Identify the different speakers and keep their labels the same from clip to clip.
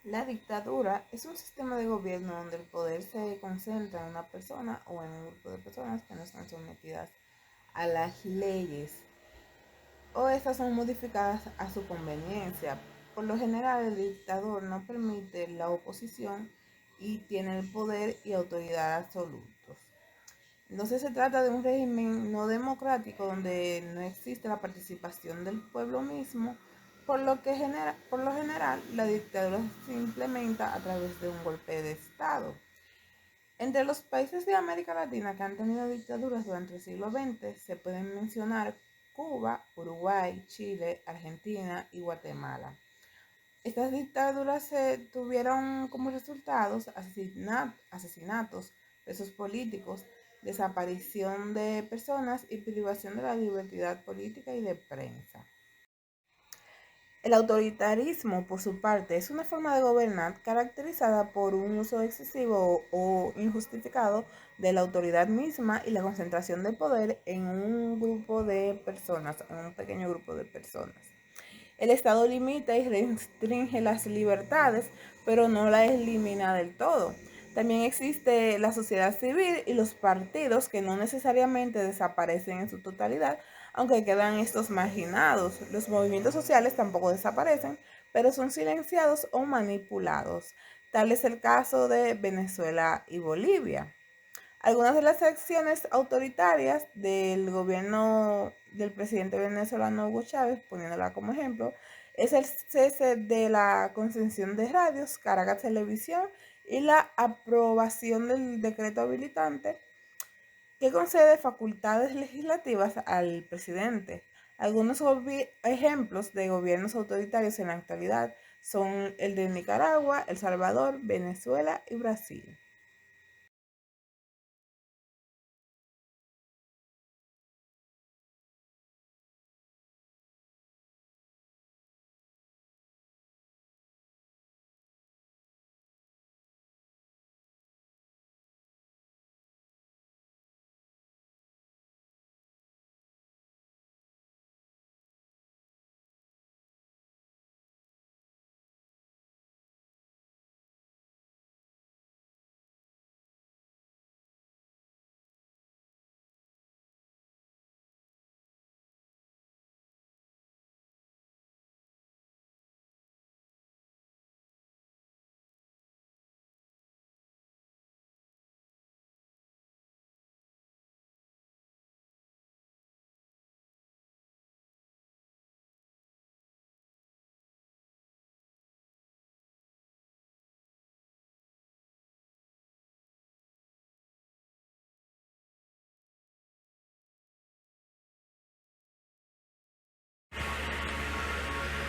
Speaker 1: La dictadura es un sistema de gobierno donde el poder se concentra en una persona o en un grupo de personas que no están sometidas a las leyes o estas son modificadas a su conveniencia. Por lo general, el dictador no permite la oposición y tiene el poder y autoridad absolutos. Entonces se trata de un régimen no democrático donde no existe la participación del pueblo mismo, por lo general la dictadura se implementa a través de un golpe de Estado. Entre los países de América Latina que han tenido dictaduras durante el siglo XX se pueden mencionar Cuba, Uruguay, Chile, Argentina y Guatemala. Estas dictaduras tuvieron como resultados asesinatos, presos políticos, desaparición de personas y privación de la libertad política y de prensa. El autoritarismo, por su parte, es una forma de gobernar caracterizada por un uso excesivo o injustificado de la autoridad misma y la concentración de poder en un grupo de personas, en un pequeño grupo de personas. El Estado limita y restringe las libertades, pero no las elimina del todo. También existe la sociedad civil y los partidos que no necesariamente desaparecen en su totalidad, aunque quedan estos marginados. Los movimientos sociales tampoco desaparecen, pero son silenciados o manipulados. Tal es el caso de Venezuela y Bolivia. Algunas de las acciones autoritarias del gobierno del presidente venezolano Hugo Chávez, poniéndola como ejemplo, es el cese de la concesión de radios, Caracas Televisión y la aprobación del decreto habilitante que concede facultades legislativas al presidente. Algunos ejemplos de gobiernos autoritarios en la actualidad son el de Nicaragua, El Salvador, Venezuela y Brasil.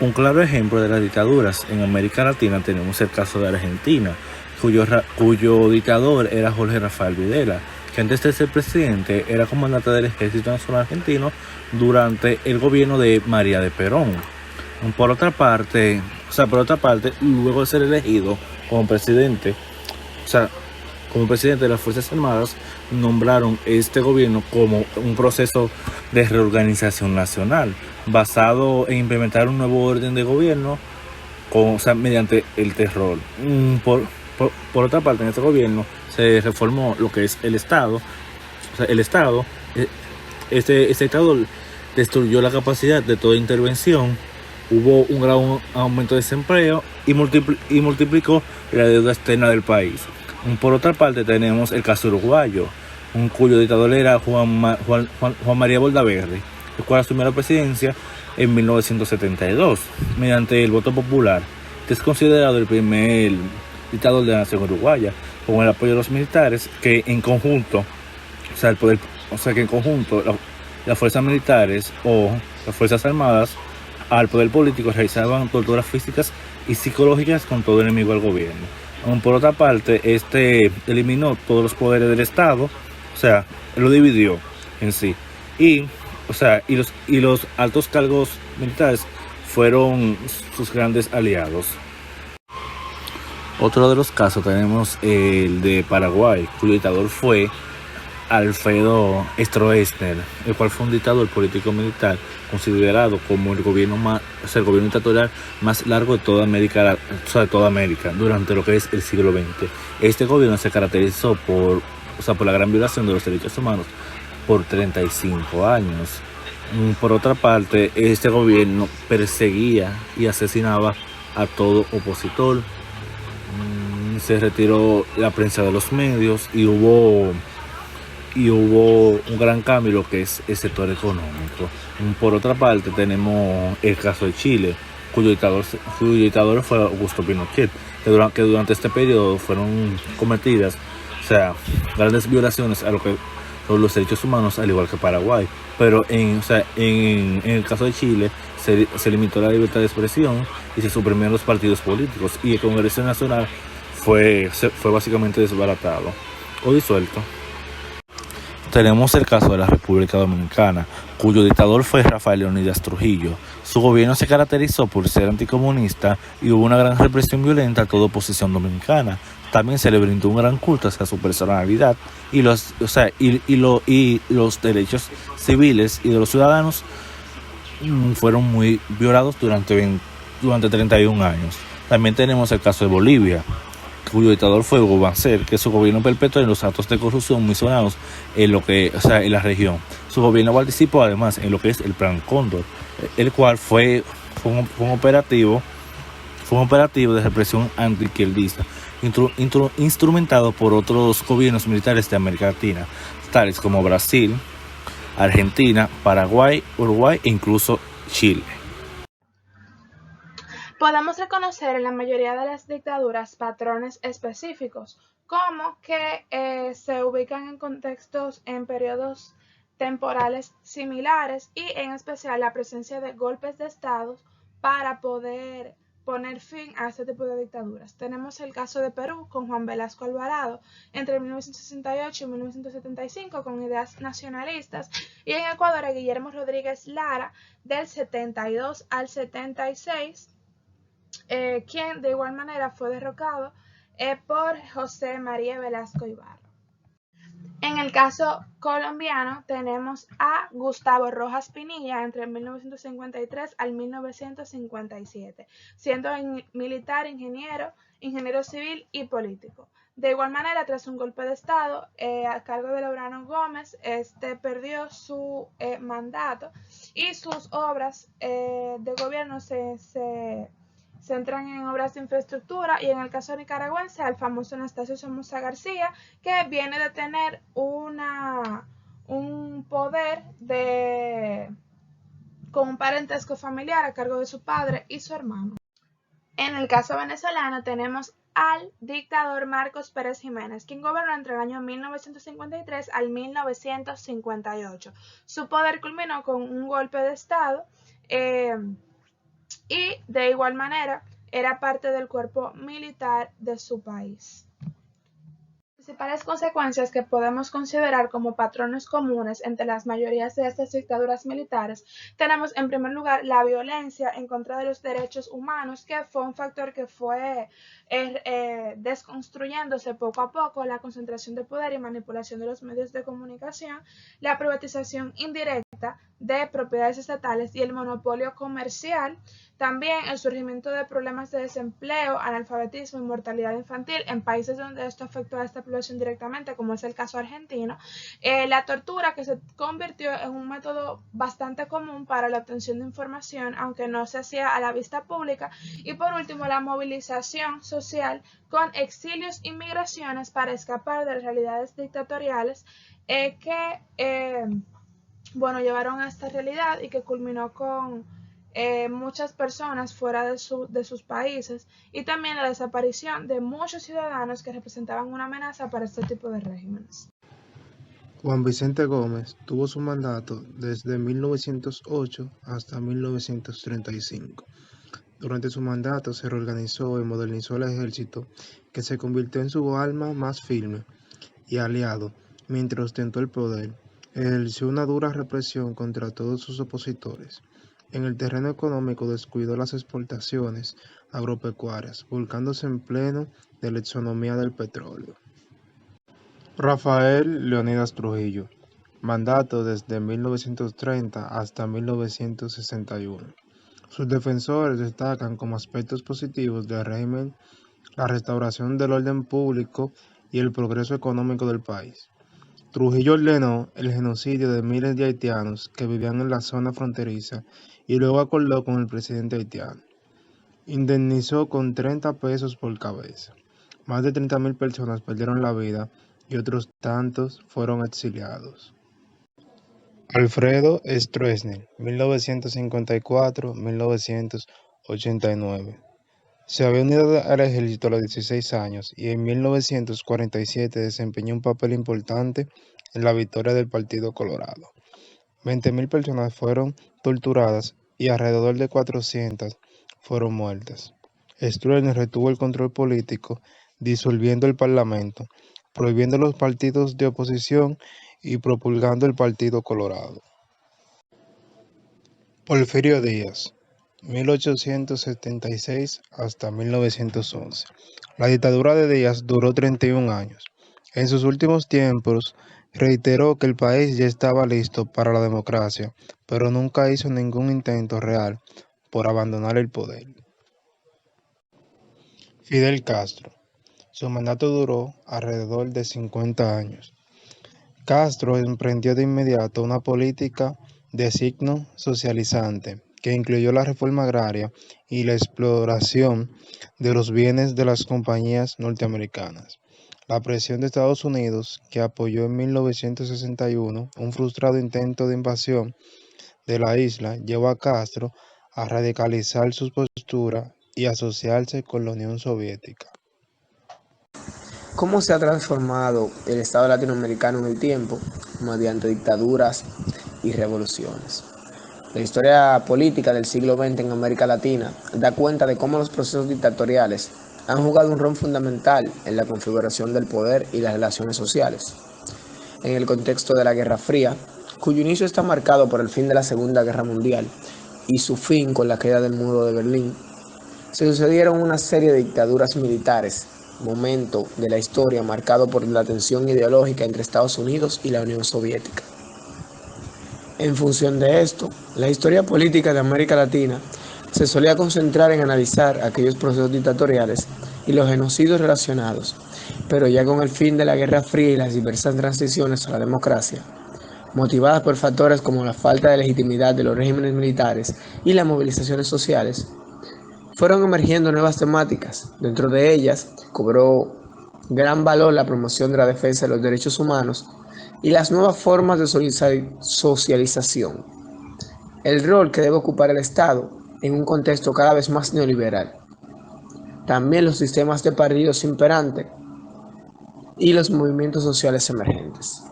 Speaker 2: Un claro ejemplo de las dictaduras en América Latina tenemos el caso de Argentina, cuyo dictador era Jorge Rafael Videla, que antes de ser presidente era comandante del Ejército Nacional Argentino durante el gobierno de María de Perón. Por otra parte, luego de ser elegido como presidente, o sea, como presidente de las Fuerzas Armadas, nombraron este gobierno como un proceso de reorganización nacional, basado en implementar un nuevo orden de gobierno mediante el terror. Por otra parte, en este gobierno se reformó lo que es el Estado. El Estado, este Estado destruyó la capacidad de toda intervención, hubo un gran aumento de desempleo y multiplicó la deuda externa del país. Por otra parte, tenemos el caso uruguayo, cuyo dictador era Juan María Bordaberry, el cual asumió la presidencia en 1972 mediante el voto popular, que es considerado el primer dictador de la nación uruguaya, con el apoyo de los militares que en conjunto, las fuerzas militares o las fuerzas armadas al poder político realizaban torturas físicas y psicológicas con todo enemigo al gobierno. Por otra parte, este eliminó todos los poderes del Estado, lo dividió en sí. Y los altos cargos militares fueron sus grandes aliados. Otro de los casos tenemos el de Paraguay, cuyo dictador fue Alfredo Stroessner, el cual fue un dictador político militar considerado como el gobierno más, o sea, el gobierno dictatorial más largo de toda América, o sea, de toda América, durante lo que es el siglo XX. Este gobierno se caracterizó por, o sea, por la gran violación de los derechos humanos por 35 años. Por otra parte, este gobierno perseguía y asesinaba a todo opositor. Se retiró la prensa de los medios y hubo un gran cambio en lo que es el sector económico. Por otra parte, tenemos el caso de Chile, cuyo dictador fue Augusto Pinochet, que durante este periodo fueron cometidas, o sea, grandes violaciones a lo que son los derechos humanos, al igual que Paraguay. Pero o sea, en el caso de Chile se limitó la libertad de expresión y se suprimieron los partidos políticos, y el Congreso Nacional fue básicamente desbaratado o disuelto. Tenemos el caso de la República Dominicana, cuyo dictador fue Rafael Leónidas Trujillo. Su gobierno se caracterizó por ser anticomunista y hubo una gran represión violenta a toda oposición dominicana. También se le brindó un gran culto hacia su personalidad y los derechos civiles y de los ciudadanos fueron muy violados durante 31 años. También tenemos el caso de Bolivia, cuyo dictador fue Hugo Banzer, que su gobierno perpetuó en los actos de corrupción muy sonados en la región. Su gobierno participó además en lo que es el Plan Cóndor, el cual fue un operativo de represión antiizquierdista, instrumentado por otros gobiernos militares de América Latina, tales como Brasil, Argentina, Paraguay, Uruguay e incluso Chile.
Speaker 3: Podemos reconocer en la mayoría de las dictaduras patrones específicos, como que se ubican en contextos, en periodos temporales similares, y en especial la presencia de golpes de Estado para poder poner fin a este tipo de dictaduras. Tenemos el caso de Perú con Juan Velasco Alvarado entre 1968 y 1975 con ideas nacionalistas, y en Ecuador a Guillermo Rodríguez Lara del 72 al 76, quien de igual manera fue derrocado por José María Velasco Ibarra. En el caso colombiano tenemos a Gustavo Rojas Pinilla entre 1953 al 1957, siendo militar, ingeniero civil y político. De igual manera, tras un golpe de Estado a cargo de Laureano Gómez, perdió su mandato y sus obras de gobierno se centran en obras de infraestructura, y en el caso nicaragüense al famoso Anastasio Somoza García, que viene de tener un poder con un parentesco familiar a cargo de su padre y su hermano. En el caso venezolano tenemos al dictador Marcos Pérez Jiménez, quien gobernó entre el año 1953 al 1958. Su poder culminó con un golpe de Estado y de igual manera era parte del cuerpo militar de su país. Las principales consecuencias que podemos considerar como patrones comunes entre las mayorías de estas dictaduras militares, tenemos en primer lugar la violencia en contra de los derechos humanos, que fue un factor que fue desconstruyéndose poco a poco, la concentración de poder y manipulación de los medios de comunicación, la privatización indirecta de propiedades estatales y el monopolio comercial. También el surgimiento de problemas de desempleo, analfabetismo y mortalidad infantil en países donde esto afectó a esta población directamente, como es el caso argentino. La tortura, que se convirtió en un método bastante común para la obtención de información, aunque no se hacía a la vista pública. Y por último, la movilización social con exilios y migraciones para escapar de realidades dictatoriales llevaron a esta realidad y que culminó con muchas personas fuera de sus países, y también la desaparición de muchos ciudadanos que representaban una amenaza para este tipo de regímenes.
Speaker 4: Juan Vicente Gómez tuvo su mandato desde 1908 hasta 1935. Durante su mandato se reorganizó y modernizó el ejército, que se convirtió en su alma más firme y aliado mientras ostentó el poder. Ejerció una dura represión contra todos sus opositores. En el terreno económico descuidó las exportaciones agropecuarias, volcándose en pleno de la economía del petróleo. Rafael Leónidas Trujillo, mandato desde 1930 hasta 1961. Sus defensores destacan como aspectos positivos del régimen la restauración del orden público y el progreso económico del país. Trujillo ordenó el genocidio de miles de haitianos que vivían en la zona fronteriza y luego acordó con el presidente haitiano. Indemnizó con 30 pesos por cabeza. Más de 30.000 personas perdieron la vida y otros tantos fueron exiliados. Alfredo Stroessner, 1954-1989. Se había unido al ejército a los 16 años y en 1947 desempeñó un papel importante en la victoria del Partido Colorado. 20.000 personas fueron torturadas y alrededor de 400 fueron muertas. Stroessner retuvo el control político, disolviendo el parlamento, prohibiendo los partidos de oposición y propulgando el Partido Colorado. Porfirio Díaz, 1876 hasta 1911. La dictadura de Díaz duró 31 años. En sus últimos tiempos, reiteró que el país ya estaba listo para la democracia, pero nunca hizo ningún intento real por abandonar el poder. Fidel Castro. Su mandato duró alrededor de 50 años. Castro emprendió de inmediato una política de signo socializante que incluyó la reforma agraria y la exploración de los bienes de las compañías norteamericanas. La presión de Estados Unidos, que apoyó en 1961 un frustrado intento de invasión de la isla, llevó a Castro a radicalizar su postura y asociarse con la Unión Soviética.
Speaker 5: ¿Cómo se ha transformado el Estado latinoamericano en el tiempo mediante dictaduras y revoluciones? La historia política del siglo XX en América Latina da cuenta de cómo los procesos dictatoriales han jugado un rol fundamental en la configuración del poder y las relaciones sociales. En el contexto de la Guerra Fría, cuyo inicio está marcado por el fin de la Segunda Guerra Mundial y su fin con la caída del muro de Berlín, se sucedieron una serie de dictaduras militares, momento de la historia marcado por la tensión ideológica entre Estados Unidos y la Unión Soviética. En función de esto, la historia política de América Latina se solía concentrar en analizar aquellos procesos dictatoriales y los genocidios relacionados, pero ya con el fin de la Guerra Fría y las diversas transiciones a la democracia, motivadas por factores como la falta de legitimidad de los regímenes militares y las movilizaciones sociales, fueron emergiendo nuevas temáticas. Dentro de ellas, cobró gran valor la promoción de la defensa de los derechos humanos y las nuevas formas de socialización. El rol que debe ocupar el Estado en un contexto cada vez más neoliberal. También los sistemas de partidos imperantes y los movimientos sociales emergentes.